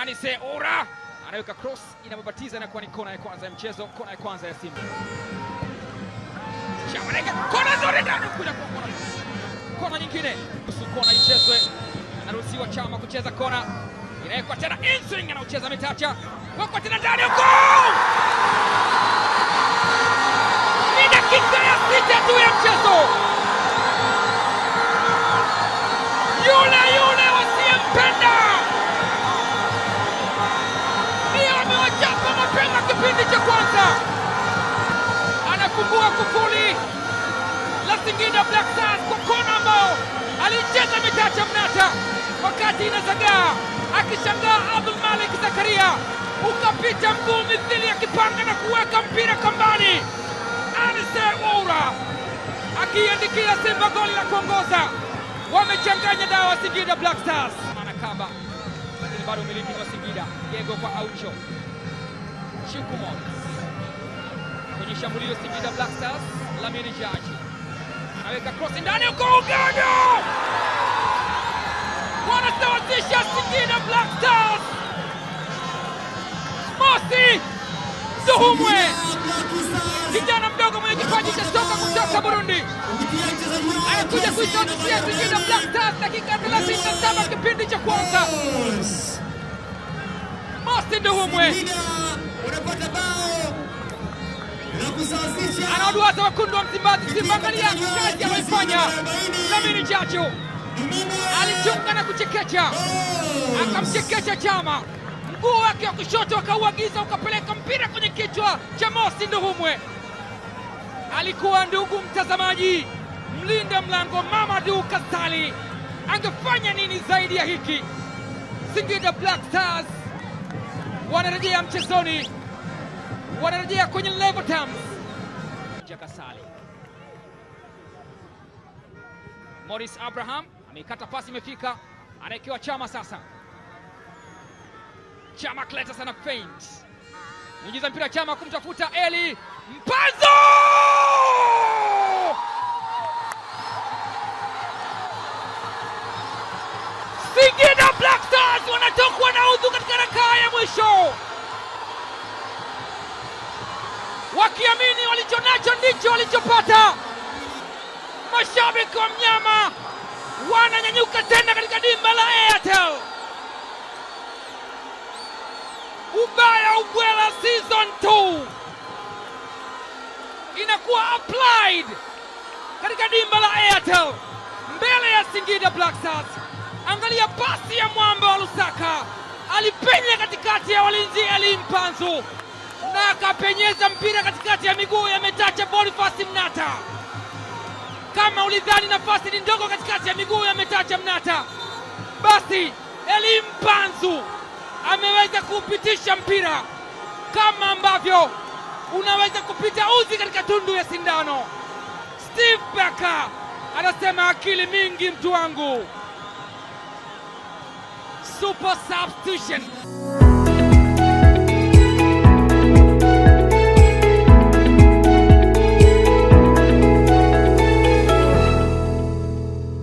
Anise Ora anaweka cross, inababatiza na kuwa ni kona ya kwanza ya mchezo, kona ya kwanza ya Simba. Chama anaweka kona nzuri ndani, kuja kwa kona nyingine. Kona ichezwe, anaruhusiwa Chama kucheza kona. Inawekwa tena Insing, anaucheza mitacha. Wako tena ndani huko. Ni dakika ya 6 tu ya mchezo. Yule wasiyempenda ndiye amewachapa mapema kipindi cha kwanza. Anafungua kufuli la Singida Black Stars kwa kona ambao alicheza mitacha Mnata wakati inazagaa, akishangaa Abdul Malik Zakaria ukapita mguu mithili akipanga na kuweka mpira kambani. Anise Ora akiandikia Simba goli la kuongoza. Wamechanganya dawa Singida Black Stars. Anakaba lakini bado umiliki wa Singida. Diego kwa Aucho Shukumo kwenye shambulio Singida Black Stars. Lamini Jaji anaweka cross ndani huko Uganda. Wanasawazisha Singida Black Stars. Mosi Nduhumwe, kijana mdogo mwenye kipaji cha soka kutoka Burundi, anakuja kuisawazishia Singida Black Stars dakika 37 kipindi cha kwanza. Mosi Nduhumwe anaoduaza wekundu wa Msimbazi. Simba angalia kazi anaifanya. Lamini Jaji alichunga na kuchekecha, akamchekecha Chama, mguu wake wa kushoto akauagiza ukapeleka mpira kwenye kichwa cha Mosi Nduhumwe. Alikuwa, ndugu mtazamaji, mlinda mlango Mamadou Kasali. Angefanya nini zaidi ya hiki? Singida Black Stars wanarejea mchezoni, wanarejea kwenye level terms. Kasali, Morris Abraham ameikata pasi, imefika, anaekewa Chama sasa. Chama kleta sana feint. Nyingiza mpira Chama kumtafuta Eli Mpanzu. Singida Black Stars wanatokwa na udhu katika rakaa ya mwisho, wakiamini walichonacho ndicho walichopata. Mashabiki wa mnyama wananyanyuka tena katika dimba la Airtel. Ubaya Ubwela season 2 inakuwa applied katika dimba la Airtel mbele ya Singida Black Stars. Angalia pasi ya mwamba wa Lusaka, alipenya katikati ya walinzi Eli Mpanzu na akapenyeza mpira katikati ya miguu ya Metacha Boniface Mnata. Kama ulidhani nafasi ni ndogo katikati ya miguu ya Metacha Mnata, basi Eli Mpanzu ameweza kupitisha mpira kama ambavyo unaweza kupita uzi katika tundu ya sindano. Steve Barker anasema akili mingi mtu wangu. Super substitution.